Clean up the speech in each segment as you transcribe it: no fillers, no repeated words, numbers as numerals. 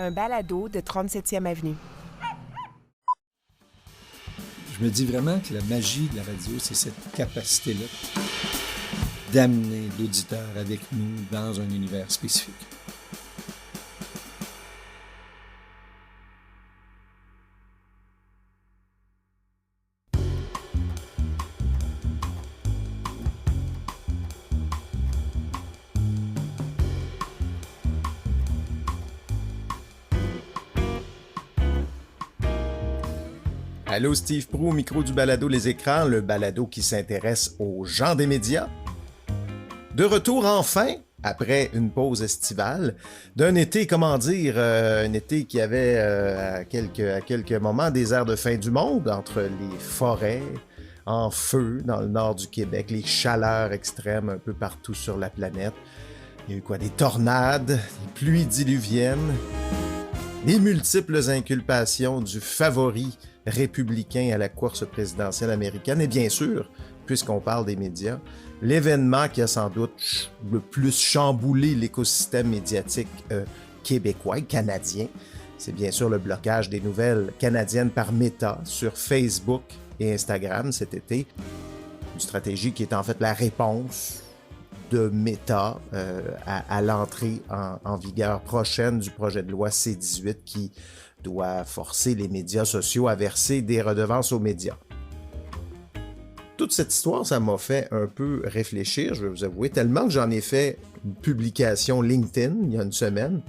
un balado de 37e Avenue. Je me dis vraiment que la magie de la radio, c'est cette capacité-là d'amener l'auditeur avec nous dans un univers spécifique. Allô, Steve Proulx au micro du balado Les Écrans, le balado qui s'intéresse aux gens des médias. De retour enfin, après une pause estivale, d'un été, comment dire, un été qui avait à quelques moments des airs de fin du monde, entre les forêts en feu dans le nord du Québec, les chaleurs extrêmes un peu partout sur la planète. Il y a eu quoi? Des tornades, des pluies diluviennes, les multiples inculpations du favori républicain à la course présidentielle américaine, et bien sûr, puisqu'on parle des médias, l'événement qui a sans doute le plus chamboulé l'écosystème médiatique québécois et canadien, c'est bien sûr le blocage des nouvelles canadiennes par Meta sur Facebook et Instagram cet été. Une stratégie qui est en fait la réponse de Meta à l'entrée en vigueur prochaine du projet de loi C-18 qui doit forcer les médias sociaux à verser des redevances aux médias. Toute cette histoire, ça m'a fait un peu réfléchir, je vais vous avouer, tellement que j'en ai fait une publication LinkedIn il y a une semaine,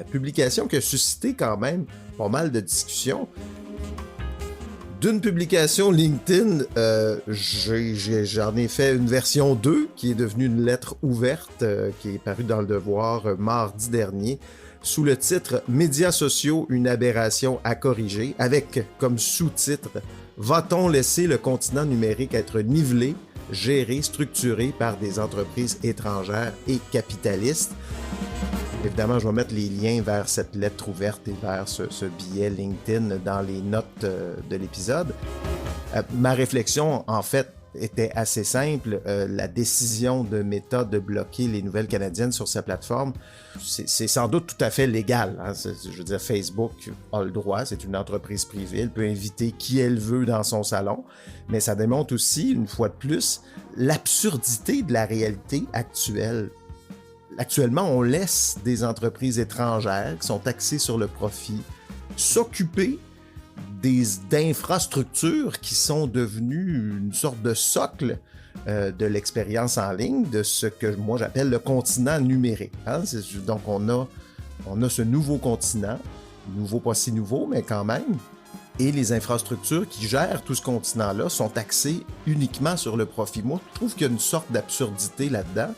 publication qui a suscité quand même pas mal de discussions. D'une publication LinkedIn, j'en ai fait une version 2 qui est devenue une lettre ouverte qui est parue dans le Devoir mardi dernier sous le titre « Médias sociaux, une aberration à corriger » avec comme sous-titre « Va-t-on laisser le continent numérique être nivelé, géré, structuré par des entreprises étrangères et capitalistes ?» Évidemment, je vais mettre les liens vers cette lettre ouverte et vers ce billet LinkedIn dans les notes de l'épisode. Ma réflexion, en fait, était assez simple. La décision de Meta de bloquer les nouvelles canadiennes sur sa plateforme, c'est sans doute tout à fait légal. Hein? Je veux dire, Facebook a le droit, c'est une entreprise privée, elle peut inviter qui elle veut dans son salon, mais ça démontre aussi, une fois de plus, l'absurdité de la réalité actuelle. Actuellement, on laisse des entreprises étrangères qui sont axées sur le profit s'occuper d'infrastructures qui sont devenues une sorte de socle de l'expérience en ligne, de ce que moi j'appelle le continent numérique. Hein? Donc on a ce nouveau continent, nouveau pas si nouveau, mais quand même, et les infrastructures qui gèrent tout ce continent-là sont axées uniquement sur le profit. Moi, je trouve qu'il y a une sorte d'absurdité là-dedans.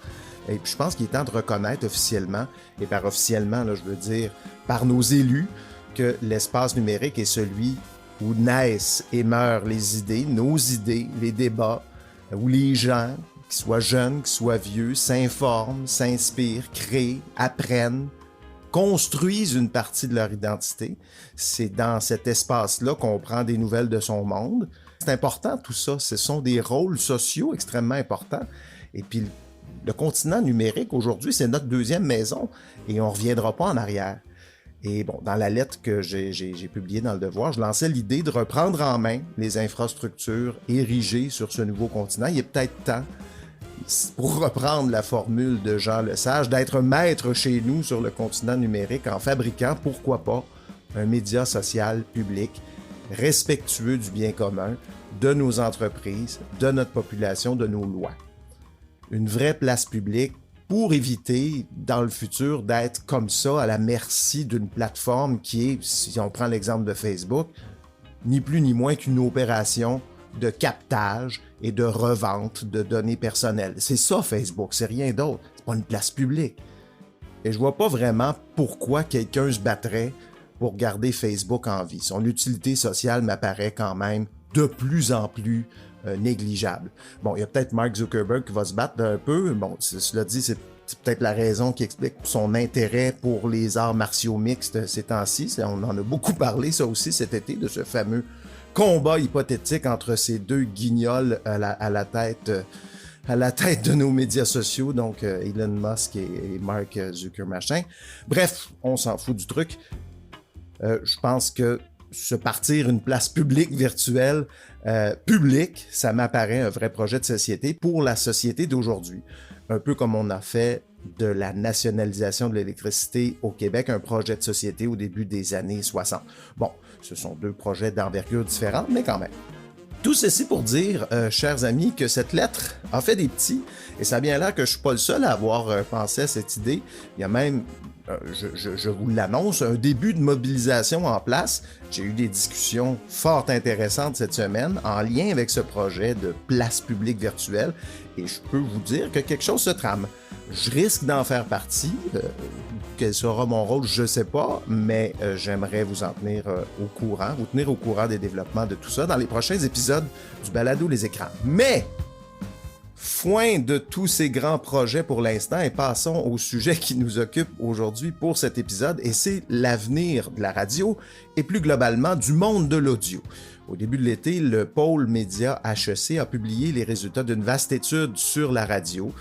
Et puis je pense qu'il est temps de reconnaître officiellement, et par officiellement, là, je veux dire par nos élus, que l'espace numérique est celui où naissent et meurent les idées, nos idées, les débats, où les gens, qu'ils soient jeunes, qu'ils soient vieux, s'informent, s'inspirent, créent, apprennent, construisent une partie de leur identité. C'est dans cet espace-là qu'on prend des nouvelles de son monde. C'est important tout ça, ce sont des rôles sociaux extrêmement importants. Et puis le continent numérique, aujourd'hui, c'est notre deuxième maison et on ne reviendra pas en arrière. Et bon, dans la lettre que j'ai publiée dans le Devoir, je lançais l'idée de reprendre en main les infrastructures érigées sur ce nouveau continent. Il est peut-être temps, pour reprendre la formule de Jean Lesage, d'être maître chez nous sur le continent numérique en fabriquant, pourquoi pas, un média social public respectueux du bien commun, de nos entreprises, de notre population, de nos lois. Une vraie place publique pour éviter, dans le futur, d'être comme ça à la merci d'une plateforme qui est, si on prend l'exemple de Facebook, ni plus ni moins qu'une opération de captage et de revente de données personnelles. C'est ça Facebook, c'est rien d'autre. C'est pas une place publique. Et je vois pas vraiment pourquoi quelqu'un se battrait pour garder Facebook en vie. Son utilité sociale m'apparaît quand même de plus en plus négligeable. Bon, il y a peut-être Mark Zuckerberg qui va se battre un peu. Bon, cela dit, c'est peut-être la raison qui explique son intérêt pour les arts martiaux mixtes ces temps-ci. On en a beaucoup parlé, ça aussi, cet été, de ce fameux combat hypothétique entre ces deux guignols à la tête de nos médias sociaux, donc Elon Musk et Mark Zuckerberg machin. Bref, on s'en fout du truc. Je pense que se partir une place publique virtuelle, publique, ça m'apparaît un vrai projet de société pour la société d'aujourd'hui. Un peu comme on a fait de la nationalisation de l'électricité au Québec, un projet de société au début des années 60. Bon, ce sont deux projets d'envergure différente, mais quand même. Tout ceci pour dire, chers amis, que cette lettre a fait des petits, et ça a bien l'air que je ne suis pas le seul à avoir pensé à cette idée. Il y a même, je vous l'annonce, un début de mobilisation en place. J'ai eu des discussions fort intéressantes cette semaine en lien avec ce projet de place publique virtuelle, et je peux vous dire que quelque chose se trame. Je risque d'en faire partie. Quel sera mon rôle, je ne sais pas, mais j'aimerais vous en tenir au courant, vous tenir au courant des développements de tout ça dans les prochains épisodes du Balado Les Écrans. Mais, foin de tous ces grands projets pour l'instant et passons au sujet qui nous occupe aujourd'hui pour cet épisode, et c'est l'avenir de la radio et plus globalement du monde de l'audio. Au début de l'été, le pôle média HEC a publié les résultats d'une vaste étude sur la radio.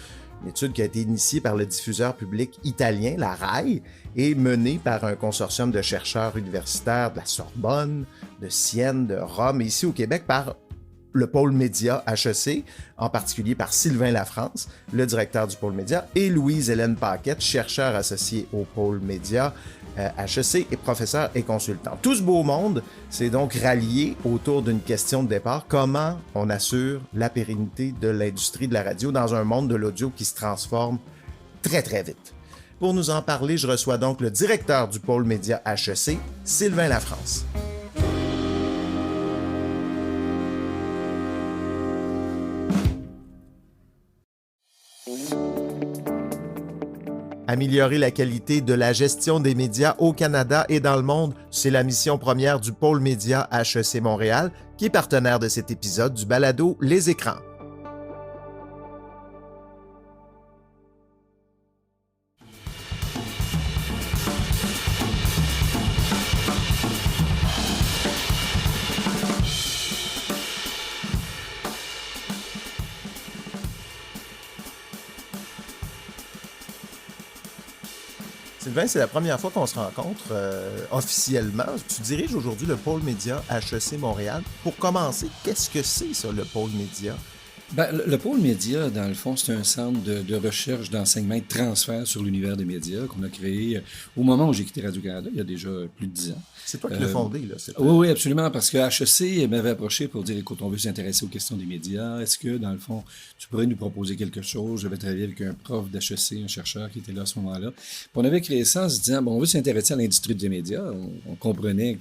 Une étude qui a été initiée par le diffuseur public italien, la RAI, et menée par un consortium de chercheurs universitaires de la Sorbonne, de Sienne, de Rome, et ici au Québec par le pôle média HEC, en particulier par Sylvain Lafrance, le directeur du pôle média, et Louise-Hélène Paquette, chercheur associée au pôle média HEC et professeur et consultant. Tout ce beau monde s'est donc rallié autour d'une question de départ: comment on assure la pérennité de l'industrie de la radio dans un monde de l'audio qui se transforme très très vite. Pour nous en parler, je reçois donc le directeur du pôle média HEC, Sylvain Lafrance. Améliorer la qualité de la gestion des médias au Canada et dans le monde, c'est la mission première du pôle média HEC Montréal, qui est partenaire de cet épisode du balado Les Écrans. Sylvain, c'est la première fois qu'on se rencontre officiellement. Tu diriges aujourd'hui le pôle média HEC Montréal. Pour commencer, qu'est-ce que c'est ça, le pôle média? Ben, le pôle média, dans le fond, c'est un centre de recherche, d'enseignement et de transfert sur l'univers des médias qu'on a créé au moment où j'ai quitté Radio-Canada, il y a déjà plus de 10 ans. C'est toi qui l'as fondé, là. Oui, absolument, parce que HEC m'avait approché pour dire, écoute, on veut s'intéresser aux questions des médias. Est-ce que, dans le fond, tu pourrais nous proposer quelque chose? J'avais travaillé avec un prof d'HEC, un chercheur qui était là à ce moment-là. Puis on avait créé ça en se disant, bon, on veut s'intéresser à l'industrie des médias. On comprenait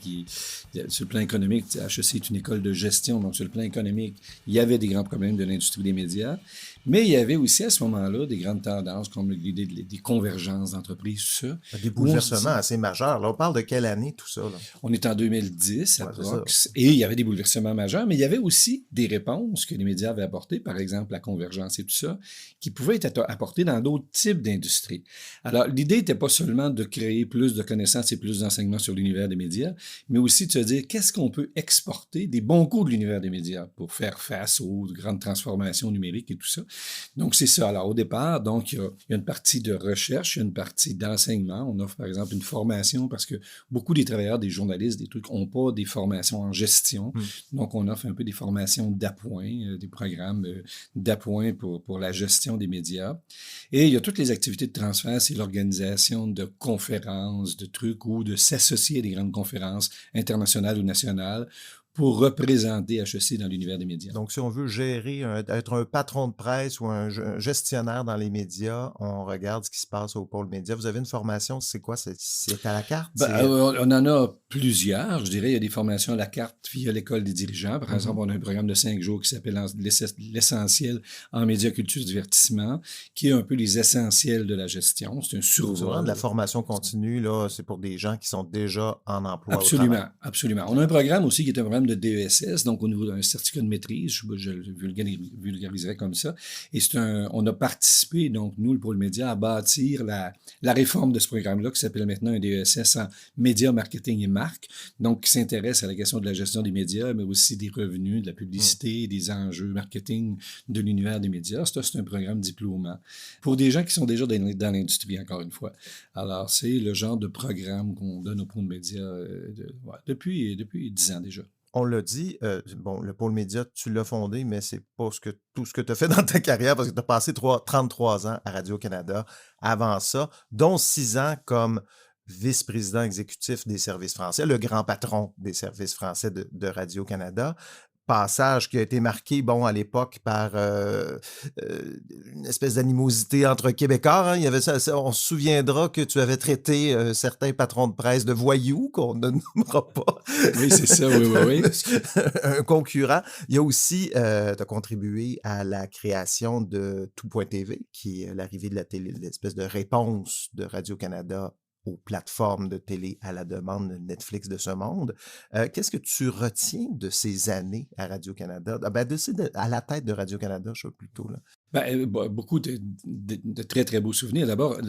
sur le plan économique, HEC est une école de gestion, donc sur le plan économique, il y avait des grands problèmes de l'industrie des médias. Mais il y avait aussi à ce moment-là des grandes tendances comme l'idée des convergences d'entreprises, tout ça. Des bouleversements assez majeurs. Là, on parle de quelle année tout ça? Là? On est en 2010 à Prox, et il y avait des bouleversements majeurs, mais il y avait aussi des réponses que les médias avaient apportées, par exemple la convergence et tout ça, qui pouvaient être apportées dans d'autres types d'industries. Alors, l'idée n'était pas seulement de créer plus de connaissances et plus d'enseignements sur l'univers des médias, mais aussi de se dire qu'est-ce qu'on peut exporter des bons coups de l'univers des médias pour faire face aux grandes transformations numériques et tout ça. Donc, c'est ça. Alors, au départ, donc, il y a une partie de recherche, il y a une partie d'enseignement. On offre, par exemple, une formation parce que beaucoup des travailleurs, des journalistes, des trucs, n'ont pas des formations en gestion. Donc, on offre un peu des formations d'appoint, des programmes d'appoint pour la gestion des médias. Et il y a toutes les activités de transfert, c'est l'organisation de conférences, de trucs ou de s'associer à des grandes conférences internationales ou nationales pour représenter HEC dans l'univers des médias. Donc, si on veut gérer, être un patron de presse ou un gestionnaire dans les médias, on regarde ce qui se passe au pôle média. Vous avez une formation, c'est quoi? C'est à la carte? On en a plusieurs, je dirais. Il y a des formations à la carte via l'École des dirigeants. Par exemple, on a un programme de 5 jours qui s'appelle l'essentiel en médias, culture, divertissement, qui est un peu les essentiels de la gestion. C'est un survol. De la formation continue, là, c'est pour des gens qui sont déjà en emploi. Absolument, absolument. On a un programme aussi qui est un programme de DESS, donc au niveau d'un certificat de maîtrise, je le vulgariserai comme ça. Et on a participé, donc nous, le pôle média, à bâtir la réforme de ce programme-là qui s'appelle maintenant un DESS en médias, marketing et maths. marque, donc qui s'intéresse à la question de la gestion des médias, mais aussi des revenus, de la publicité, des enjeux marketing de l'univers des médias. Ça, c'est un programme diplômant pour des gens qui sont déjà dans l'industrie, encore une fois. Alors, c'est le genre de programme qu'on donne au pôle média depuis 10 ans déjà. On l'a dit, bon, le pôle média, tu l'as fondé, mais c'est pas tout ce que tu as fait dans ta carrière, parce que tu as passé 33 ans à Radio-Canada avant ça, dont 6 ans comme vice-président exécutif des services français, le grand patron des services français de Radio-Canada. Passage qui a été marqué, bon, à l'époque, par une espèce d'animosité entre Québécois. Hein. Il y avait on se souviendra que tu avais traité certains patrons de presse de voyous, qu'on ne nommera pas. Oui, c'est ça, oui. Un concurrent. Il y a aussi, tu as contribué à la création de Tout.tv, qui est l'arrivée de la télé, l'espèce de réponse de Radio-Canada aux plateformes de télé à la demande de Netflix de ce monde. Qu'est-ce que tu retiens de ces années à Radio-Canada? À la tête de Radio-Canada, je sais plutôt, là. Beaucoup de très, très beaux souvenirs. D'abord,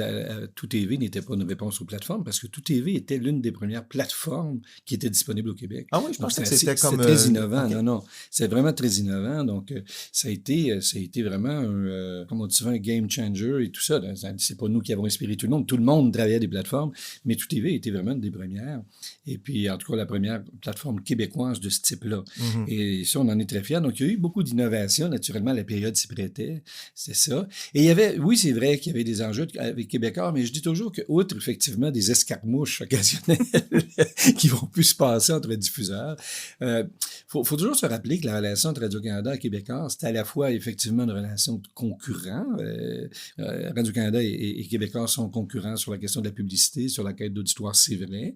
Tout TV n'était pas une réponse aux plateformes parce que Tout TV était l'une des premières plateformes qui était disponible au Québec. Ah oui, je pensais que c'était comme... C'est très innovant. Okay. Non, c'est vraiment très innovant. Donc, ça a été vraiment, comme on dit souvent, un game changer et tout ça. C'est pas nous qui avons inspiré tout le monde. Tout le monde travaillait à des plateformes, mais Tout TV était vraiment une des premières. Et puis, en tout cas, la première plateforme québécoise de ce type-là. Mm-hmm. Et ça, on en est très fiers. Donc, il y a eu beaucoup d'innovations. Naturellement, la période s'y prêtait. C'est ça. Et il y avait, oui, c'est vrai qu'il y avait des enjeux avec Québécois, mais je dis toujours que, outre effectivement des escarmouches occasionnelles qui vont plus se passer entre diffuseurs, faut toujours se rappeler que la relation entre Radio-Canada et Québécois, c'était à la fois effectivement une relation de concurrents. Radio-Canada et Québécois sont concurrents sur la question de la publicité, sur la quête d'auditoire, c'est vrai.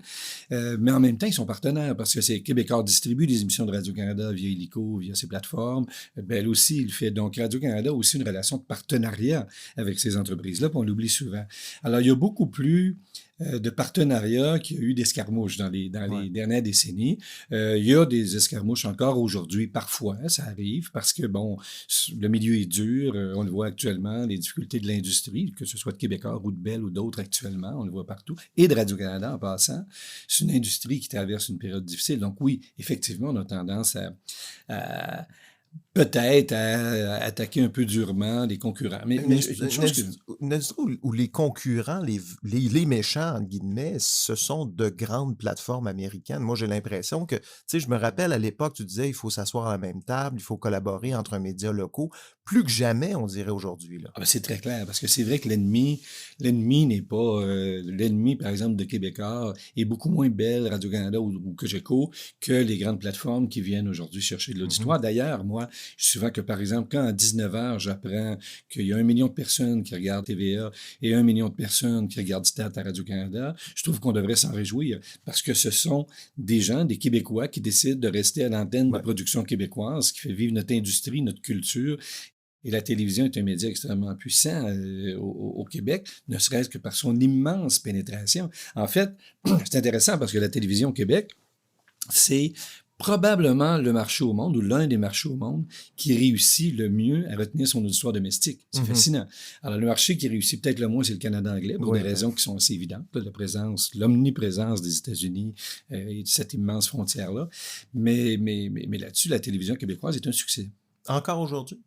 Mais en même temps, ils sont partenaires parce que c'est Québécois distribue des émissions de Radio-Canada via Illico, via ses plateformes. Elle aussi, il fait. Donc, Radio-Canada a aussi une relation de partenariat avec ces entreprises-là, puis on l'oublie souvent. Alors, il y a beaucoup plus de partenariats qu'il y a eu d'escarmouches dans les dernières décennies. Il y a des escarmouches encore aujourd'hui, parfois, ça arrive, parce que, bon, le milieu est dur, on le voit actuellement, les difficultés de l'industrie, que ce soit de Québécois ou de Bell ou d'autres actuellement, on le voit partout, et de Radio-Canada en passant. C'est une industrie qui traverse une période difficile. Donc oui, effectivement, on a tendance à peut-être à attaquer un peu durement les concurrents. Mais une industrie où les concurrents, les méchants, entre guillemets, ce sont de grandes plateformes américaines. Moi, j'ai l'impression que, tu sais, je me rappelle à l'époque, tu disais, il faut s'asseoir à la même table, il faut collaborer entre un média locaux. Plus que jamais, on dirait aujourd'hui, là. C'est très clair, parce que c'est vrai que l'ennemi n'est pas... l'ennemi, par exemple, de Québécois est beaucoup moins Bell, Radio-Canada ou Cogeco que les grandes plateformes qui viennent aujourd'hui chercher de l'auditoire. Mm-hmm. D'ailleurs, moi, souvent que, par exemple, quand à 19h, j'apprends qu'il y a 1 million de personnes qui regardent TVA et 1 million de personnes qui regardent Stat à Radio-Canada, je trouve qu'on devrait s'en réjouir parce que ce sont des gens, des Québécois qui décident de rester à l'antenne de production québécoise, qui fait vivre notre industrie, notre culture. Et la télévision est un média extrêmement puissant au Québec, ne serait-ce que par son immense pénétration. En fait, c'est intéressant parce que la télévision au Québec, c'est probablement le marché au monde ou l'un des marchés au monde qui réussit le mieux à retenir son auditoire domestique. C'est fascinant. Alors, le marché qui réussit peut-être le moins, c'est le Canada anglais, pour des raisons qui sont assez évidentes. L'omniprésence des États-Unis et de cette immense frontière-là. Mais là-dessus, la télévision québécoise est un succès. Encore aujourd'hui?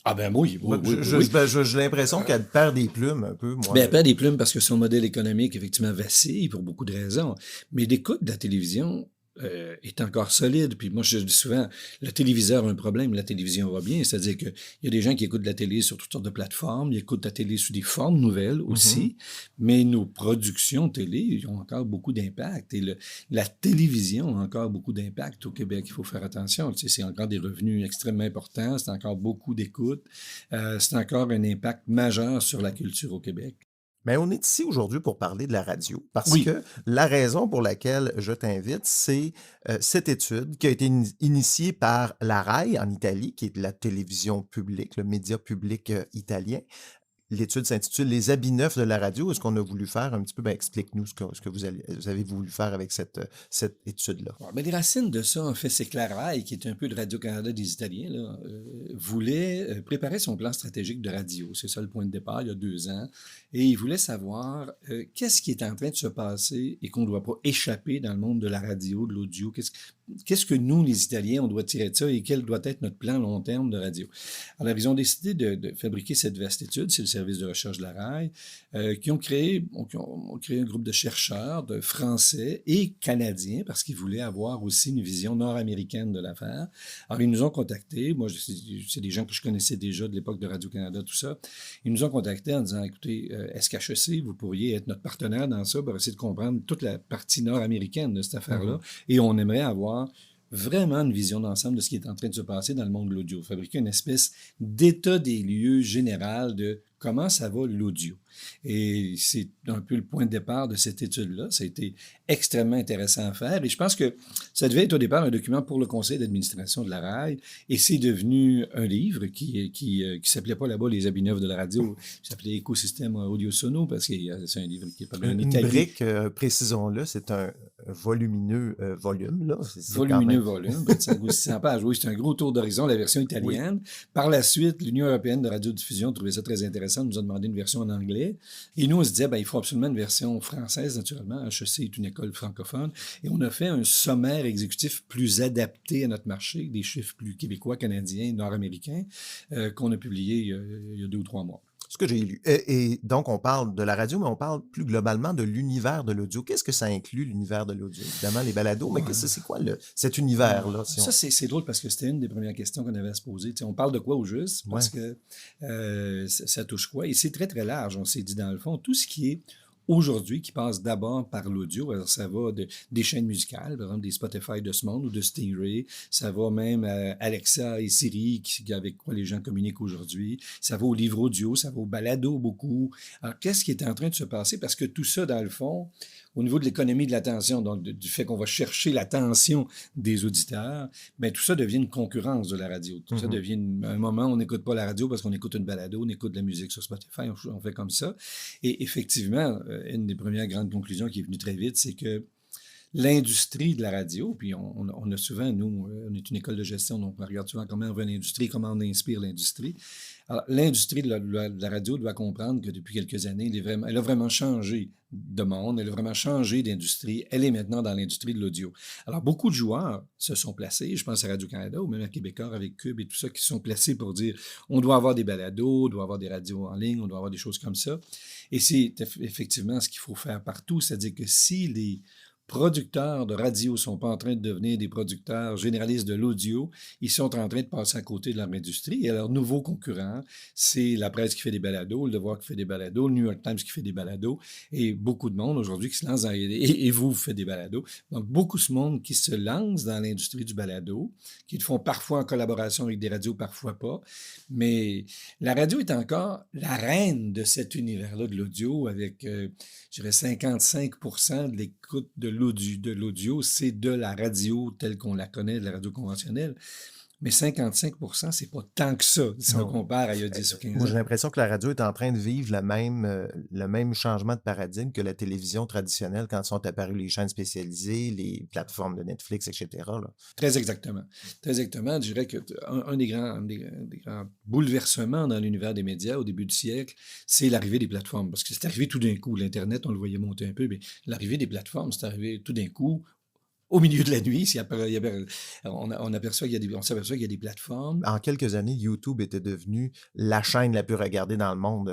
Ah ben oui. J'ai l'impression qu'elle perd des plumes un peu. Elle perd des plumes parce que son modèle économique, effectivement, vacille pour beaucoup de raisons. Mais l'écoute de la télévision est encore solide. Puis moi, je dis souvent, le téléviseur a un problème, la télévision va bien. C'est-à-dire qu'il y a des gens qui écoutent la télé sur toutes sortes de plateformes, ils écoutent la télé sous des formes nouvelles aussi, mais nos productions télé ont encore beaucoup d'impact. Et la télévision a encore beaucoup d'impact au Québec. Il faut faire attention. Tu sais, c'est encore des revenus extrêmement importants, c'est encore beaucoup d'écoute, c'est encore un impact majeur sur la culture au Québec. Mais on est ici aujourd'hui pour parler de la radio, parce que la raison pour laquelle je t'invite, c'est cette étude qui a été initiée par la RAI en Italie, qui est la télévision publique, le média public italien. l'étude s'intitule Les habits neufs de la radio. Est-ce qu'on a voulu faire un petit peu, explique-nous ce que vous avez voulu faire avec cette étude-là. Bon, les racines de ça, en fait, c'est que la RAI, qui est un peu de Radio-Canada des Italiens, là, voulait préparer son plan stratégique de radio. C'est ça le point de départ, il y a 2 ans. Et il voulait savoir qu'est-ce qui est en train de se passer et qu'on ne doit pas échapper dans le monde de la radio, de l'audio. Qu'est-ce que nous, les Italiens, on doit tirer de ça et quel doit être notre plan long terme de radio? Alors, ils ont décidé de fabriquer cette vaste étude, c'est le service de recherche de la RAI, qui ont créé un groupe de chercheurs, de Français et Canadiens, parce qu'ils voulaient avoir aussi une vision nord-américaine de l'affaire. Alors, ils nous ont contactés. Moi, c'est des gens que je connaissais déjà de l'époque de Radio-Canada, tout ça. Ils nous ont contactés en disant, écoutez, SKHEC, vous pourriez être notre partenaire dans ça pour essayer de comprendre toute la partie nord-américaine de cette affaire-là. Et on aimerait avoir vraiment une vision d'ensemble de ce qui est en train de se passer dans le monde de l'audio. Fabriquer une espèce d'état des lieux général de comment ça va l'audio. Et c'est un peu le point de départ de cette étude-là. Ça a été extrêmement intéressant à faire. Et je pense que ça devait être au départ un document pour le conseil d'administration de la RAI. Et c'est devenu un livre qui s'appelait pas là-bas Les habits neufs de la radio. Il s'appelait Écosystème audio-sono parce que c'est un livre qui est pas bien Une brique, précisons-le, c'est un volumineux volume. Là. Volumineux volume, 600 pages. Oui, c'est un gros tour d'horizon, la version italienne. Oui. Par la suite, l'Union européenne de radiodiffusion trouvait ça très intéressant, nous a demandé une version en anglais. Et nous, on se disait, il faut absolument une version française, naturellement. HEC est une école francophone. Et on a fait un sommaire exécutif plus adapté à notre marché, des chiffres plus québécois, canadiens, nord-américains, qu'on a publié il y a 2 ou 3 mois. Ce que j'ai lu. Et donc, on parle de la radio, mais on parle plus globalement de l'univers de l'audio. Qu'est-ce que ça inclut, l'univers de l'audio? Évidemment, les balados, mais c'est quoi cet univers-là? Ça, c'est drôle parce que c'était une des premières questions qu'on avait à se poser. On parle de quoi au juste? Parce que ça touche quoi? Et c'est très, très large. On s'est dit, dans le fond, tout ce qui est aujourd'hui, qui passe d'abord par l'audio. Alors, ça va des chaînes musicales, par exemple des Spotify de ce monde ou de Stingray. Ça va même à Alexa et Siri, avec quoi les gens communiquent aujourd'hui. Ça va au livre audio, ça va au balado beaucoup. Alors, qu'est-ce qui est en train de se passer? Parce que tout ça, dans le fond, au niveau de l'économie de l'attention, donc du fait qu'on va chercher l'attention des auditeurs, tout ça devient une concurrence de la radio. Tout ça devient un moment où on n'écoute pas la radio parce qu'on écoute une balado, on écoute de la musique sur Spotify, on fait comme ça. Et effectivement, une des premières grandes conclusions qui est venue très vite, c'est que l'industrie de la radio, puis on a souvent, nous, on est une école de gestion, donc on regarde souvent comment on veut l'industrie, comment on inspire l'industrie. Alors, l'industrie de la radio doit comprendre que depuis quelques années, elle a vraiment changé de monde, elle a vraiment changé d'industrie. Elle est maintenant dans l'industrie de l'audio. Alors, beaucoup de joueurs se sont placés, je pense à Radio-Canada ou même à Québécois avec Cube et tout ça, qui se sont placés pour dire on doit avoir des balados, on doit avoir des radios en ligne, on doit avoir des choses comme ça. Et c'est effectivement ce qu'il faut faire partout, c'est-à-dire que si les producteurs de radio ne sont pas en train de devenir des producteurs généralistes de l'audio, ils sont en train de passer à côté de leur industrie. Et leur nouveau concurrent, c'est la presse qui fait des balados, le Devoir qui fait des balados, le New York Times qui fait des balados, et beaucoup de monde aujourd'hui qui se lance dans... Et vous faites des balados. Donc, beaucoup de monde qui se lance dans l'industrie du balado, qui le font parfois en collaboration avec des radios, parfois pas. Mais la radio est encore la reine de cet univers-là de l'audio avec, je dirais, 55% de l'écoute de l'audio, c'est de la radio telle qu'on la connaît, de la radio conventionnelle. Mais 55%, c'est pas tant que ça, si on compare à il y a 10 ou 15 ans. Moi, j'ai l'impression que la radio est en train de vivre le même changement de paradigme que la télévision traditionnelle quand sont apparues les chaînes spécialisées, les plateformes de Netflix, etc. Là. Très exactement. Très exactement. Je dirais qu'un des grands bouleversements dans l'univers des médias au début du siècle, c'est l'arrivée des plateformes. Parce que c'est arrivé tout d'un coup. L'Internet, on le voyait monter un peu, mais l'arrivée des plateformes, c'est arrivé tout d'un coup. Au milieu de la nuit, on s'aperçoit qu'il y a des plateformes. En quelques années, YouTube était devenu la chaîne la plus regardée dans le monde.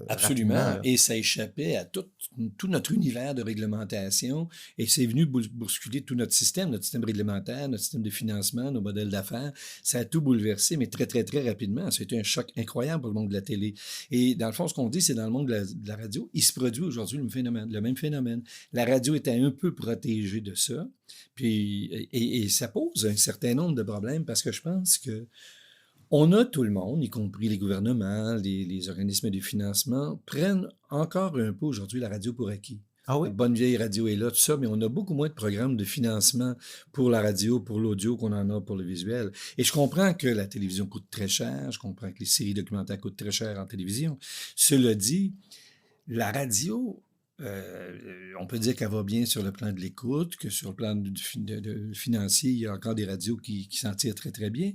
Absolument. Et ça échappait à tout notre univers de réglementation. Et c'est venu bousculer tout notre système réglementaire, notre système de financement, nos modèles d'affaires. Ça a tout bouleversé, mais très, très, très rapidement. Ça a été un choc incroyable pour le monde de la télé. Et dans le fond, ce qu'on dit, c'est dans le monde de la radio, il se produit aujourd'hui le même phénomène. La radio était un peu protégée de ça. Puis, et ça pose un certain nombre de problèmes parce que je pense que on a tout le monde, y compris les gouvernements, les organismes de financement, prennent encore un peu aujourd'hui la radio pour acquis. Ah oui? Bonne vieille radio est là, tout ça, mais on a beaucoup moins de programmes de financement pour la radio, pour l'audio qu'on en a pour le visuel. Et je comprends que la télévision coûte très cher, je comprends que les séries documentaires coûtent très cher en télévision. Cela dit, la radio, on peut dire qu'elle va bien sur le plan de l'écoute, que sur le plan financier, il y a encore des radios qui s'en tirent très, très bien.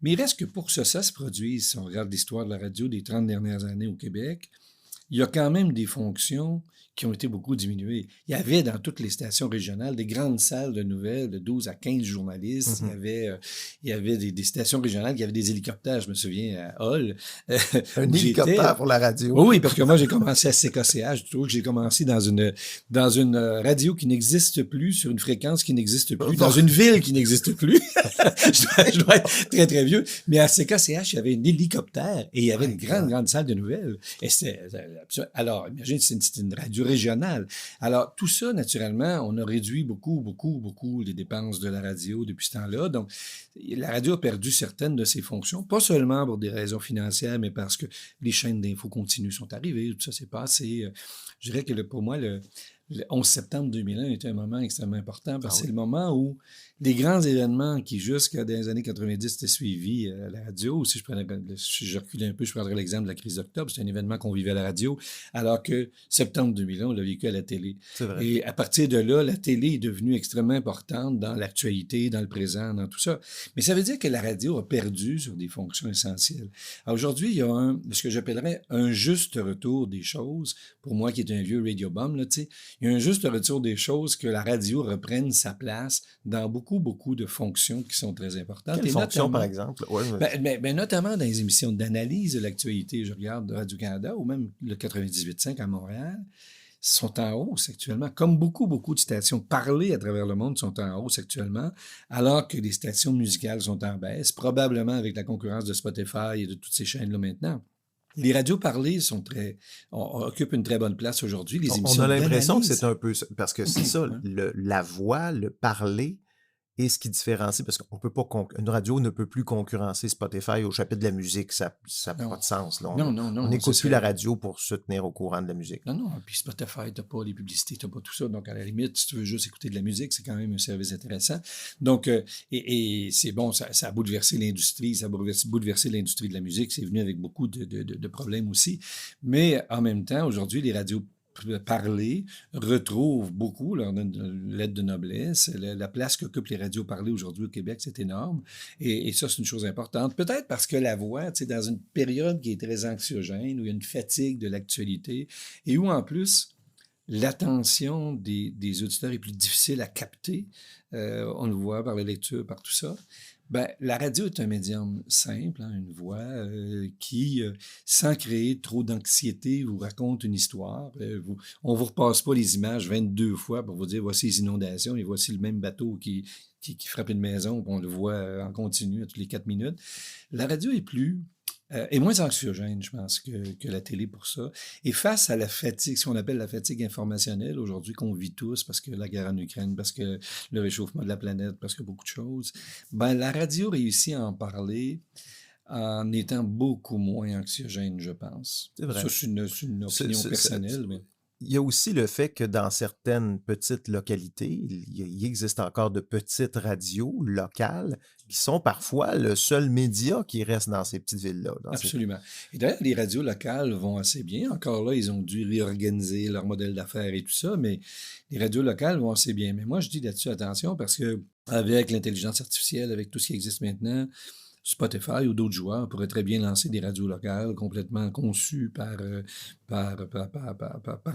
Mais il reste que pour que ça se produise, si on regarde l'histoire de la radio des 30 dernières années au Québec, il y a quand même des fonctions qui ont été beaucoup diminuées. Il y avait dans toutes les stations régionales des grandes salles de nouvelles de 12 à 15 journalistes. Il y avait des stations régionales qui avaient des hélicoptères, je me souviens, à Hall. Un hélicoptère pour la radio. Oui, parce que moi, j'ai commencé à CKCH. Je trouve que j'ai commencé dans une radio qui n'existe plus, sur une fréquence qui n'existe plus, dans une ville qui n'existe plus. je dois être très, très vieux. Mais à CKCH, il y avait un hélicoptère et il y avait une grande salle de nouvelles. Et alors, imagine, c'était une radio régionale. Alors, tout ça, naturellement, on a réduit beaucoup les dépenses de la radio depuis ce temps-là. Donc, la radio a perdu certaines de ses fonctions, pas seulement pour des raisons financières, mais parce que les chaînes d'infos continues sont arrivées, tout ça s'est passé. Je dirais que pour moi, le 11 septembre 2001 était un moment extrêmement important parce que c'est le moment où les grands événements qui, jusqu'à des années 90, étaient suivis à la radio, si je reculais un peu, je prendrais l'exemple de la crise d'octobre, c'est un événement qu'on vivait à la radio, alors que septembre 2001, on l'a vécu à la télé. C'est vrai. Et à partir de là, la télé est devenue extrêmement importante dans l'actualité, dans le présent, dans tout ça. Mais ça veut dire que la radio a perdu sur des fonctions essentielles. Alors aujourd'hui, il y a ce que j'appellerais un juste retour des choses, pour moi qui est un vieux radio bum, là, tu sais, il y a un juste retour des choses que la radio reprenne sa place dans beaucoup de fonctions qui sont très importantes. Quelles fonctions, par exemple? Ouais, notamment dans les émissions d'analyse de l'actualité. Je regarde Radio-Canada ou même le 98.5 à Montréal, sont en hausse actuellement. Comme beaucoup de stations parlées à travers le monde sont en hausse actuellement, alors que les stations musicales sont en baisse, probablement avec la concurrence de Spotify et de toutes ces chaînes-là maintenant. Les radios parlées occupent une très bonne place aujourd'hui. Les émissions on a l'impression que d'analyse. c'est un peu... Parce que c'est ça, la voix, le parler, et ce qui différencie, parce qu'on peut pas une radio ne peut plus concurrencer Spotify au chapitre de la musique, ça n'a pas de sens. Là. On n'écoute plus la radio pour se tenir au courant de la musique. Non, puis Spotify, t'as pas les publicités, t'as pas tout ça, donc à la limite, si tu veux juste écouter de la musique, c'est quand même un service intéressant. Donc, et c'est bon, ça a bouleversé l'industrie, l'industrie de la musique, c'est venu avec beaucoup de problèmes aussi, mais en même temps, aujourd'hui, les radios parler retrouvent beaucoup leur lettre de noblesse. La place qu'occupent les radios parlées aujourd'hui au Québec, c'est énorme. Et ça, c'est une chose importante. Peut-être parce que la voix, tu sais, dans une période qui est très anxiogène, où il y a une fatigue de l'actualité, et où, en plus, l'attention des auditeurs est plus difficile à capter. On le voit par la lecture, par tout ça. La radio est un médium simple, une voix qui, sans créer trop d'anxiété, vous raconte une histoire. On ne vous repasse pas les images 22 fois pour vous dire voici les inondations et voici le même bateau qui frappe une maison, on le voit en continu à toutes les 4 minutes. La radio est moins anxiogène, je pense, que la télé pour ça. Et face à la fatigue, ce qu'on appelle la fatigue informationnelle aujourd'hui qu'on vit tous, parce que la guerre en Ukraine, parce que le réchauffement de la planète, parce que beaucoup de choses, la radio réussit à en parler en étant beaucoup moins anxiogène, je pense. C'est vrai. Ça, c'est une opinion personnelle, mais... Il y a aussi le fait que dans certaines petites localités, il existe encore de petites radios locales qui sont parfois le seul média qui reste dans ces petites villes-là. Absolument. Et d'ailleurs, les radios locales vont assez bien. Encore là, ils ont dû réorganiser leur modèle d'affaires et tout ça, mais les radios locales vont assez bien. Mais moi, je dis là-dessus attention parce que avec l'intelligence artificielle, avec tout ce qui existe maintenant, Spotify ou d'autres joueurs pourraient très bien lancer des radios locales complètement conçues par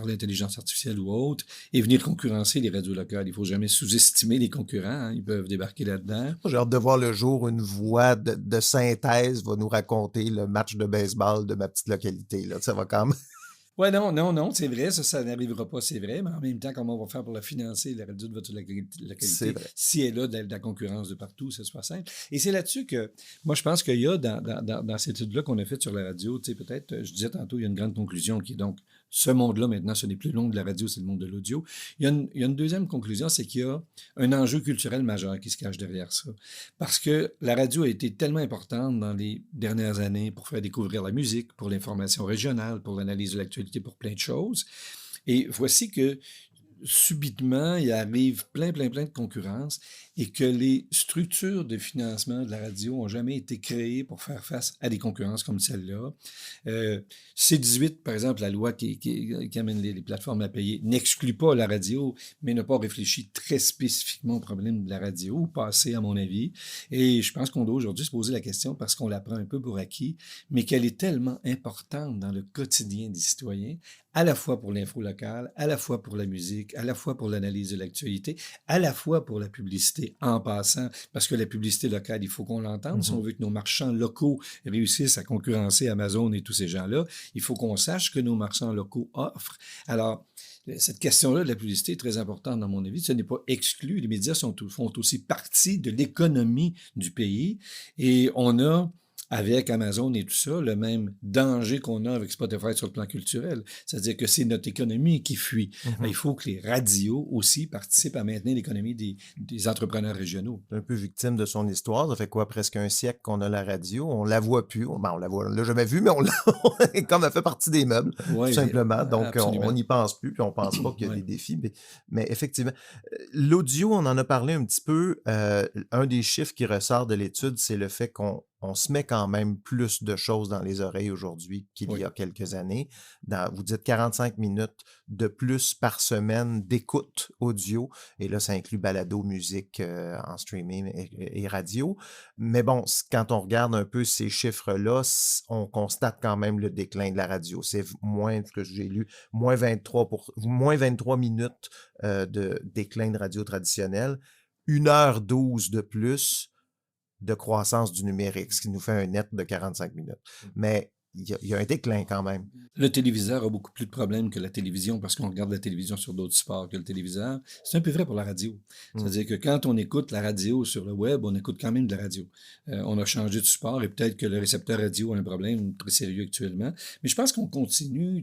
l'intelligence artificielle ou autre et venir concurrencer les radios locales. Il ne faut jamais sous-estimer les concurrents. Ils peuvent débarquer là-dedans. J'ai hâte de voir le jour où une voix de synthèse va nous raconter le match de baseball de ma petite localité. Là. Ça va quand même... Oui, non, c'est vrai, ça n'arrivera pas, c'est vrai, mais en même temps, comment on va faire pour la financer, la radio de votre localité, si elle a de la concurrence de partout, ce soit simple. Et c'est là-dessus que, moi, je pense qu'il y a dans cette étude-là qu'on a faite sur la radio, tu sais, peut-être, je disais tantôt, il y a une grande conclusion qui est donc, ce monde-là, maintenant, ce n'est plus le monde de la radio, c'est le monde de l'audio. Il y a une deuxième conclusion, c'est qu'il y a un enjeu culturel majeur qui se cache derrière ça. Parce que la radio a été tellement importante dans les dernières années pour faire découvrir la musique, pour l'information régionale, pour l'analyse de l'actualité, pour plein de choses. Et voici que subitement, il arrive plein de concurrence et que les structures de financement de la radio n'ont jamais été créées pour faire face à des concurrences comme celle-là. C-18, par exemple, la loi qui amène les plateformes à payer, n'exclut pas la radio, mais n'a pas réfléchi très spécifiquement au problème de la radio, ou pas assez, à mon avis. Et je pense qu'on doit aujourd'hui se poser la question, parce qu'on la prend un peu pour acquis, mais qu'elle est tellement importante dans le quotidien des citoyens, à la fois pour l'info locale, à la fois pour la musique, à la fois pour l'analyse de l'actualité, à la fois pour la publicité en passant, parce que la publicité locale, il faut qu'on l'entende. Si on veut que nos marchands locaux réussissent à concurrencer Amazon et tous ces gens-là, il faut qu'on sache que nos marchands locaux offrent. Alors, cette question-là de la publicité est très importante dans mon avis. Ce n'est pas exclu. Les médias font aussi partie de l'économie du pays et on a, avec Amazon et tout ça, le même danger qu'on a avec Spotify sur le plan culturel. C'est-à-dire que c'est notre économie qui fuit. Il faut que les radios aussi participent à maintenir l'économie des entrepreneurs régionaux. Un peu victime de son histoire. Ça fait quoi, presque un siècle qu'on a la radio. On la voit plus. On la voit, on l'a jamais vue, mais comme elle fait partie des meubles, tout simplement. Donc, on n'y pense plus, puis on pense pas qu'il y a des défis. Mais effectivement, l'audio, on en a parlé un petit peu. Un des chiffres qui ressort de l'étude, c'est le fait qu'on se met quand même plus de choses dans les oreilles aujourd'hui qu'il y a quelques années. Vous dites 45 minutes de plus par semaine d'écoute audio. Et là, ça inclut balado, musique en streaming et radio. Mais bon, quand on regarde un peu ces chiffres-là, on constate quand même le déclin de la radio. C'est moins, ce que j'ai lu, moins 23 minutes de déclin de radio traditionnelle. 1h12 de plus de croissance du numérique, ce qui nous fait un net de 45 minutes. Mais il y a un déclin quand même. Le téléviseur a beaucoup plus de problèmes que la télévision parce qu'on regarde la télévision sur d'autres supports que le téléviseur. C'est un peu vrai pour la radio. C'est-à-dire que quand on écoute la radio sur le web, on écoute quand même de la radio. On a changé de support et peut-être que le récepteur radio a un problème très sérieux actuellement. Mais je pense qu'on continue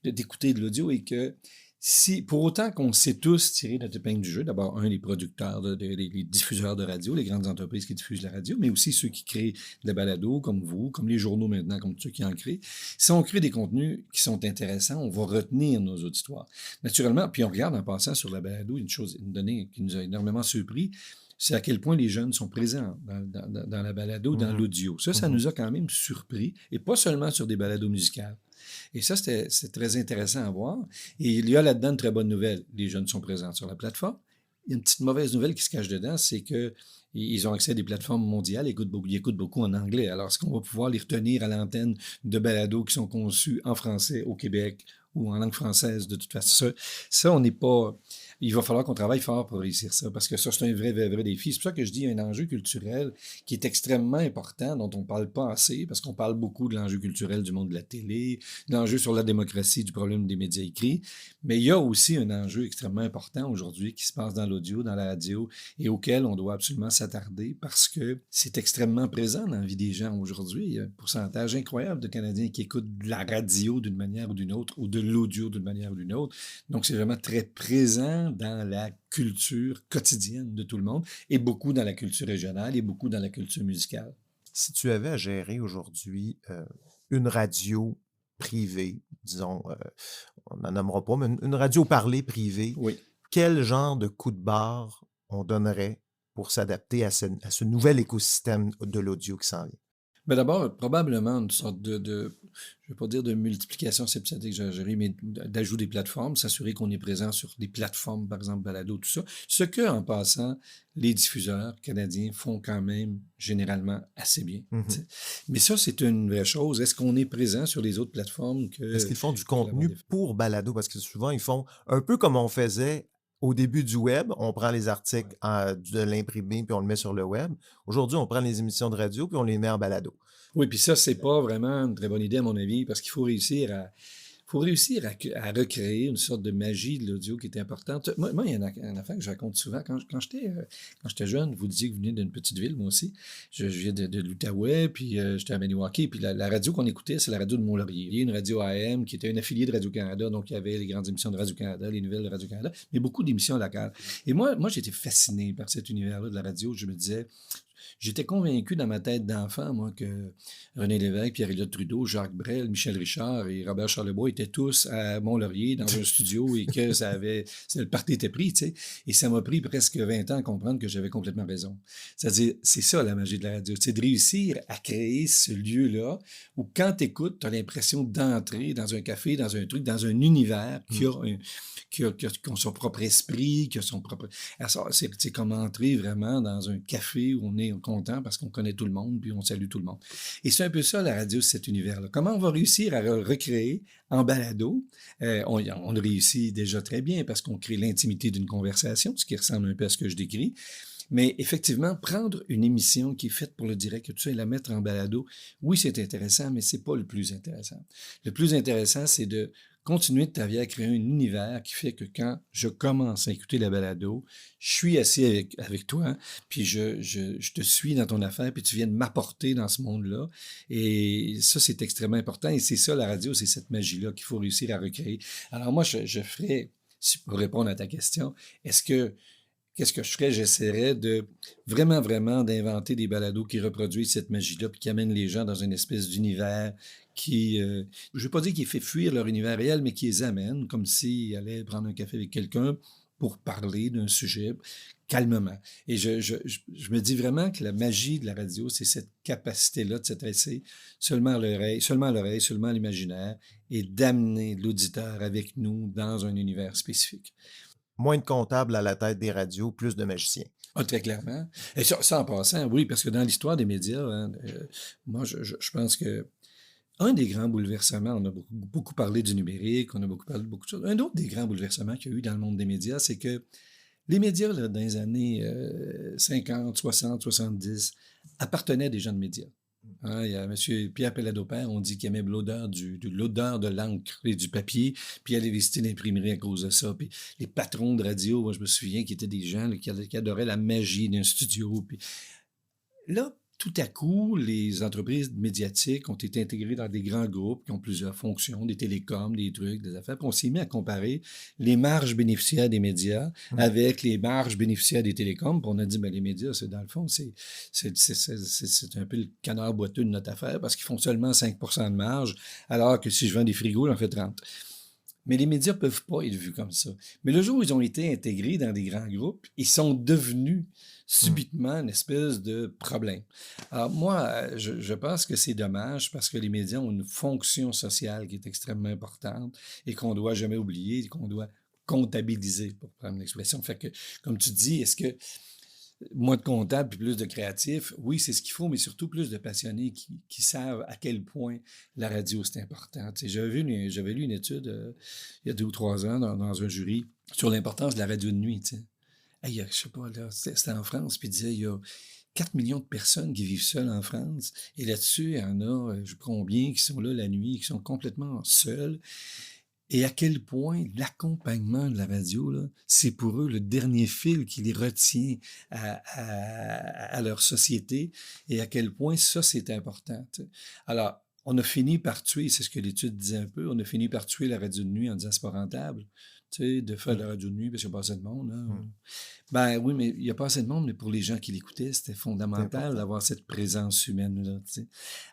d'écouter de l'audio et que pour autant qu'on sait tous tirer notre épingle du jeu, d'abord, les producteurs, les diffuseurs de radio, les grandes entreprises qui diffusent la radio, mais aussi ceux qui créent de la balado, comme vous, comme les journaux maintenant, comme ceux qui en créent. Si on crée des contenus qui sont intéressants, on va retenir nos auditoires. Naturellement, puis on regarde en passant sur la balado, une donnée qui nous a énormément surpris, c'est à quel point les jeunes sont présents dans la balado, dans l'audio. Ça nous a quand même surpris, et pas seulement sur des balados musicales. Et ça, c'est très intéressant à voir. Et il y a là-dedans une très bonne nouvelle. Les jeunes sont présents sur la plateforme. Il y a une petite mauvaise nouvelle qui se cache dedans, c'est qu'ils ont accès à des plateformes mondiales, ils écoutent beaucoup en anglais. Alors, est-ce qu'on va pouvoir les retenir à l'antenne de balados qui sont conçus en français au Québec ou en langue française de toute façon? Ça, on n'est pas... Il va falloir qu'on travaille fort pour réussir ça, parce que ça, c'est un vrai défi. C'est pour ça que je dis un enjeu culturel qui est extrêmement important, dont on ne parle pas assez, parce qu'on parle beaucoup de l'enjeu culturel du monde de la télé, de l'enjeu sur la démocratie, du problème des médias écrits, mais il y a aussi un enjeu extrêmement important aujourd'hui qui se passe dans l'audio, dans la radio, et auquel on doit absolument s'attarder, parce que c'est extrêmement présent dans la vie des gens aujourd'hui. Il y a un pourcentage incroyable de Canadiens qui écoutent de la radio d'une manière ou d'une autre, ou de l'audio d'une manière ou d'une autre. Donc, c'est vraiment très présent dans la culture quotidienne de tout le monde et beaucoup dans la culture régionale et beaucoup dans la culture musicale. Si tu avais à gérer aujourd'hui une radio privée, disons, on n'en nommera pas, mais une radio parlée privée, quel genre de coup de barre on donnerait pour s'adapter à ce nouvel écosystème de l'audio qui s'en vient? Mais d'abord, probablement une sorte je ne vais pas dire de multiplication, c'est peut-être exagéré, mais d'ajout des plateformes, s'assurer qu'on est présent sur des plateformes, par exemple balado, tout ça. Ce que, en passant, les diffuseurs canadiens font quand même généralement assez bien. Mais ça, c'est une vraie chose. Est-ce qu'on est présent sur les autres plateformes? Est-ce qu'ils font du contenu pour balado? Parce que souvent, ils font un peu comme on faisait au début du web, on prend les articles de l'imprimé puis on le met sur le web. Aujourd'hui, on prend les émissions de radio puis on les met en balado. Oui, puis ça, c'est pas vraiment une très bonne idée à mon avis parce qu'il faut réussir à recréer une sorte de magie de l'audio qui est importante. Moi, il y a une affaire que je raconte souvent. Quand j'étais jeune, vous disiez que vous venez d'une petite ville, moi aussi. Je viens de l'Outaouais, puis j'étais à Maniwaki. Puis la radio qu'on écoutait, c'est la radio de Mont-Laurier. Il y a une radio AM qui était une affiliée de Radio-Canada, donc il y avait les grandes émissions de Radio-Canada, les nouvelles de Radio-Canada, mais beaucoup d'émissions locales. Et moi, j'étais fasciné par cet univers-là de la radio. Je me disais... j'étais convaincu dans ma tête d'enfant, moi, que René Lévesque, Pierre-Éliott Trudeau, Jacques Brel, Michel Richard et Robert Charlebois étaient tous à Mont-Laurier dans un studio et que le party était pris, tu sais. Et ça m'a pris presque 20 ans à comprendre que j'avais complètement raison. C'est-à-dire, c'est ça la magie de la radio, c'est de réussir à créer ce lieu-là où quand tu écoutes, tu as l'impression d'entrer dans un café, dans un truc, dans un univers qui a son propre esprit, qui a son propre... Alors, c'est comme entrer vraiment dans un café où on est content parce qu'on connaît tout le monde, puis on salue tout le monde. Et c'est un peu ça, la radio, cet univers-là. Comment on va réussir à recréer en balado? On le réussit déjà très bien parce qu'on crée l'intimité d'une conversation, ce qui ressemble un peu à ce que je décris. Mais effectivement, prendre une émission qui est faite pour le direct, tu sais, la mettre en balado, oui, c'est intéressant, mais c'est pas le plus intéressant. Le plus intéressant, c'est de continuer de travailler à créer un univers qui fait que quand je commence à écouter la balado, je suis assis avec toi, puis je te suis dans ton affaire, puis tu viens de m'apporter dans ce monde-là. Et ça, c'est extrêmement important. Et c'est ça, la radio, c'est cette magie-là qu'il faut réussir à recréer. Alors moi, je ferais, pour répondre à ta question, qu'est-ce que je ferais? J'essaierais de vraiment d'inventer des balados qui reproduisent cette magie-là puis qui amènent les gens dans une espèce d'univers qui, je ne veux pas dire qu'il fait fuir leur univers réel, mais qui les amène comme s'ils allaient prendre un café avec quelqu'un pour parler d'un sujet calmement. Et je me dis vraiment que la magie de la radio, c'est cette capacité-là de s'adresser seulement à l'oreille, seulement à l'imaginaire et d'amener l'auditeur avec nous dans un univers spécifique. Moins de comptables à la tête des radios, plus de magiciens. Ah, très clairement. Et ça, en passant, oui, parce que dans l'histoire des médias, moi, je pense que un des grands bouleversements, on a beaucoup parlé du numérique, on a beaucoup parlé de beaucoup de choses. Un autre des grands bouleversements qu'il y a eu dans le monde des médias, c'est que les médias, là, dans les années 50, 60, 70, appartenaient à des gens de médias. Hein, il y a M. Pierre Pelladopère, on dit qu'il aimait l'odeur de l'encre et du papier, puis il allait visiter l'imprimerie à cause de ça. Puis les patrons de radio, moi, je me souviens, qui étaient des gens là, qui adoraient la magie d'un studio. Puis là, tout à coup, les entreprises médiatiques ont été intégrées dans des grands groupes qui ont plusieurs fonctions, des télécoms, des trucs, des affaires. Puis on s'est mis à comparer les marges bénéficiaires des médias avec les marges bénéficiaires des télécoms. Puis on a dit, ben, les médias, c'est dans le fond, c'est un peu le canard boiteux de notre affaire parce qu'ils font seulement 5 % de marge, alors que si je vends des frigos, j'en fais 30. Mais les médias ne peuvent pas être vus comme ça. Mais le jour où ils ont été intégrés dans des grands groupes, ils sont devenus subitement une espèce de problème. Alors moi, je pense que c'est dommage parce que les médias ont une fonction sociale qui est extrêmement importante et qu'on ne doit jamais oublier et qu'on doit comptabiliser, pour prendre l'expression. Fait que, comme tu dis, est-ce que moins de comptables puis plus de créatifs, oui, c'est ce qu'il faut, mais surtout plus de passionnés qui savent à quel point la radio, c'est important. Tu sais, j'avais lu une étude il y a 2 ou 3 ans dans un jury sur l'importance de la radio de nuit. Tu sais. Je sais pas, là, c'était en France, puis il disait, il y a 4 millions de personnes qui vivent seules en France, et là-dessus, il y en a, je sais pas combien, qui sont là la nuit, qui sont complètement seuls. Et à quel point l'accompagnement de la radio, là, c'est pour eux le dernier fil qui les retient à leur société et à quel point ça, c'est important. Tu sais. Alors, on a fini par tuer, c'est ce que l'étude disait un peu, on a fini par tuer la radio de nuit en disant c'est pas rentable. Tu sais, de faire de la radio de nuit parce qu'il n'y a pas assez de monde. Hein. Ben oui, mais il n'y a pas assez de monde, mais pour les gens qui l'écoutaient, c'était fondamental d'avoir cette présence humaine-là. Tu sais.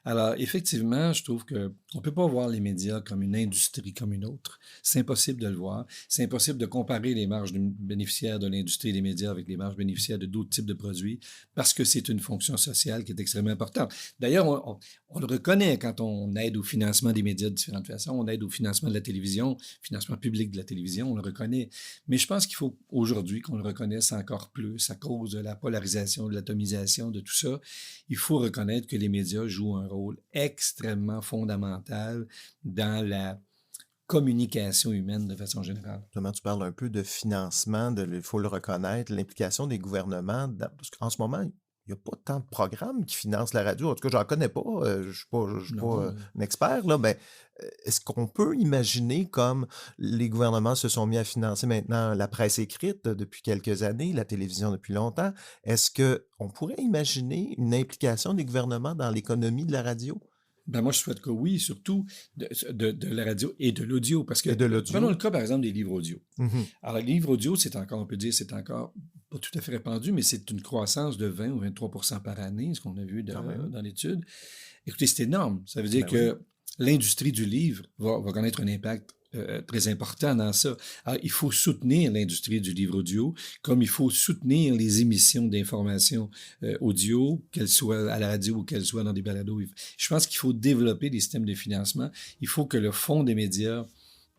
Alors, effectivement, je trouve qu'on ne peut pas voir les médias comme une industrie comme une autre. C'est impossible de le voir. C'est impossible de comparer les marges bénéficiaires de l'industrie des médias avec les marges bénéficiaires de d'autres types de produits parce que c'est une fonction sociale qui est extrêmement importante. D'ailleurs, on le reconnaît quand on aide au financement des médias de différentes façons. On aide au financement de la télévision, financement public de la télévision, on le reconnaît. Mais je pense qu'il faut aujourd'hui qu'on le reconnaisse encore plus à cause de la polarisation, de l'atomisation, de tout ça. Il faut reconnaître que les médias jouent un rôle extrêmement fondamental dans la communication humaine de façon générale. Justement, tu parles un peu de financement, il faut le reconnaître, l'implication des gouvernements, parce qu'en ce moment, il n'y a pas tant de programmes qui financent la radio. En tout cas, je n'en connais pas. Je ne suis pas un expert, là, mais est-ce qu'on peut imaginer comme les gouvernements se sont mis à financer maintenant la presse écrite depuis quelques années, la télévision depuis longtemps? Est-ce qu'on pourrait imaginer une implication des gouvernements dans l'économie de la radio? Ben moi, je souhaite que oui, surtout de la radio et de l'audio. Parce que, prenons le cas, par exemple, des livres audio. Alors, les livres audio, c'est encore, on peut dire, c'est encore pas tout à fait répandu, mais c'est une croissance de 20 ou 23% par année, ce qu'on a vu dans l'étude. Écoutez, c'est énorme. Ça veut dire que l'industrie du livre va connaître un impact très important dans ça. Alors, il faut soutenir l'industrie du livre audio, comme il faut soutenir les émissions d'information audio, qu'elles soient à la radio ou qu'elles soient dans des balados. Je pense qu'il faut développer des systèmes de financement. Il faut que le Fonds des médias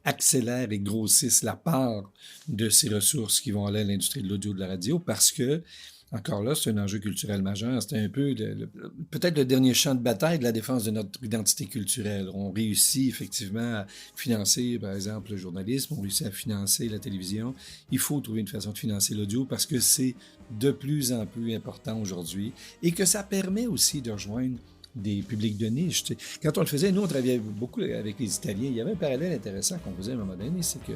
accélère et grossisse la part de ces ressources qui vont aller à l'industrie de l'audio de la radio, parce que encore là, c'est un enjeu culturel majeur. C'était un peu peut-être le dernier champ de bataille de la défense de notre identité culturelle. On réussit effectivement à financer, par exemple, le journalisme, on réussit à financer la télévision. Il faut trouver une façon de financer l'audio parce que c'est de plus en plus important aujourd'hui et que ça permet aussi de rejoindre des publics de niche. Tu sais. Quand on le faisait, nous, on travaillait beaucoup avec les Italiens. Il y avait un parallèle intéressant qu'on faisait à un moment donné, c'est que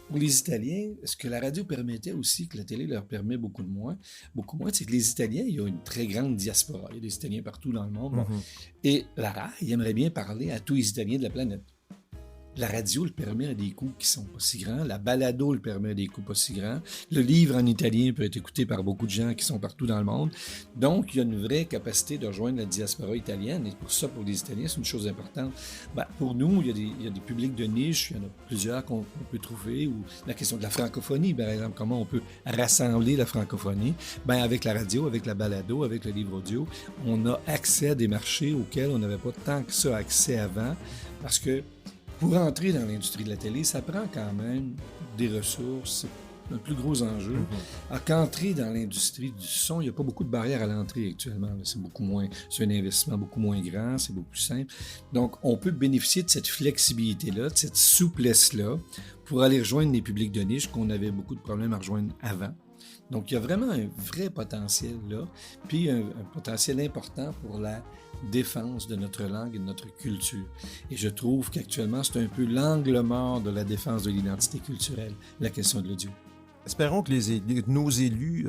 pour les Italiens, ce que la radio permettait aussi, que la télé leur permet beaucoup moins, c'est que les Italiens, il y a une très grande diaspora. Il y a des Italiens partout dans le monde. Bon. Et la RAI, il aimerait bien parler à tous les Italiens de la planète. La radio le permet à des coûts qui sont pas si grands. La balado le permet à des coûts pas si grands. Le livre en italien peut être écouté par beaucoup de gens qui sont partout dans le monde. Donc, il y a une vraie capacité de rejoindre la diaspora italienne. Et pour ça, pour les Italiens, c'est une chose importante. Ben, pour nous, il y a des publics de niche. Il y en a plusieurs qu'on peut trouver. Ou la question de la francophonie, par exemple, comment on peut rassembler la francophonie. Ben, avec la radio, avec la balado, avec le livre audio, on a accès à des marchés auxquels on n'avait pas tant que ça accès avant. Parce que pour entrer dans l'industrie de la télé, ça prend quand même des ressources, c'est un plus gros enjeu. Alors qu'entrer dans l'industrie du son, il n'y a pas beaucoup de barrières à l'entrée actuellement. C'est un investissement beaucoup moins grand, c'est beaucoup plus simple. Donc, on peut bénéficier de cette flexibilité-là, de cette souplesse-là, pour aller rejoindre des publics de niche qu'on avait beaucoup de problèmes à rejoindre avant. Donc, il y a vraiment un vrai potentiel là, puis un potentiel important pour la défense de notre langue et de notre culture. Et je trouve qu'actuellement, c'est un peu l'angle mort de la défense de l'identité culturelle, la question de l'audio. Espérons que nos élus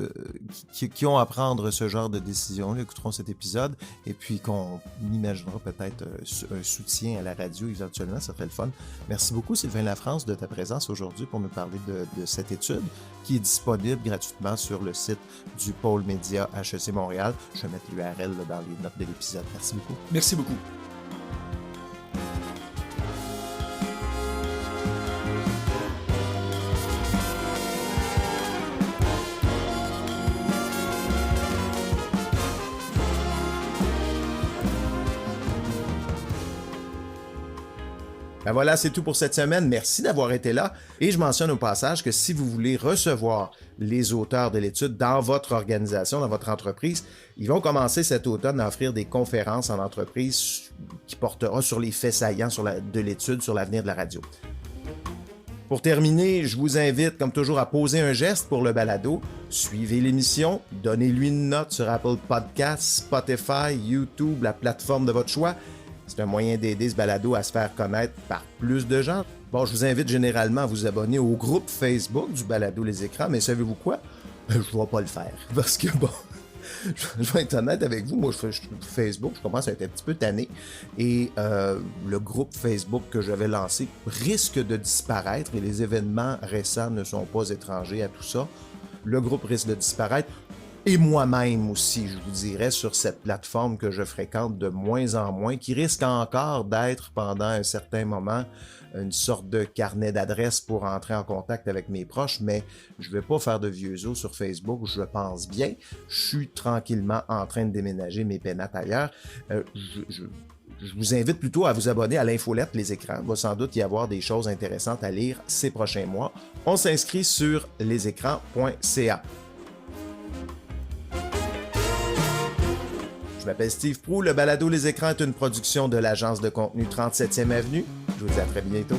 qui ont à prendre ce genre de décision-là écouteront cet épisode et puis qu'on imaginera peut-être un soutien à la radio éventuellement, ça ferait le fun. Merci beaucoup Sylvain Lafrance de ta présence aujourd'hui pour nous parler de cette étude qui est disponible gratuitement sur le site du Pôle Média HEC Montréal. Je vais mettre l'URL dans les notes de l'épisode. Merci beaucoup. Merci beaucoup. Ben voilà, c'est tout pour cette semaine. Merci d'avoir été là. Et je mentionne au passage que si vous voulez recevoir les auteurs de l'étude dans votre organisation, dans votre entreprise, ils vont commencer cet automne à offrir des conférences en entreprise qui portera sur les faits saillants de l'étude sur l'avenir de la radio. Pour terminer, je vous invite, comme toujours, à poser un geste pour le balado. Suivez l'émission, donnez-lui une note sur Apple Podcasts, Spotify, YouTube, la plateforme de votre choix. C'est un moyen d'aider ce balado à se faire connaître par plus de gens. Bon, je vous invite généralement à vous abonner au groupe Facebook du balado Les Écrans, mais savez-vous quoi? Je ne vais pas le faire. Parce que, bon, je vais être honnête avec vous, moi, Facebook, je commence à être un petit peu tanné. Et le groupe Facebook que j'avais lancé risque de disparaître et les événements récents ne sont pas étrangers à tout ça. Le groupe risque de disparaître. Et moi-même aussi, je vous dirais, sur cette plateforme que je fréquente de moins en moins, qui risque encore d'être pendant un certain moment une sorte de carnet d'adresses pour entrer en contact avec mes proches, mais je ne vais pas faire de vieux os sur Facebook, je pense bien. Je suis tranquillement en train de déménager mes pénates ailleurs. Je vous invite plutôt à vous abonner à l'infolette Les Écrans. Il va sans doute y avoir des choses intéressantes à lire ces prochains mois. On s'inscrit sur lesécrans.ca. Je m'appelle Steve Proulx. Le balado Les Écrans est une production de l'agence de contenu 37e Avenue. Je vous dis à très bientôt.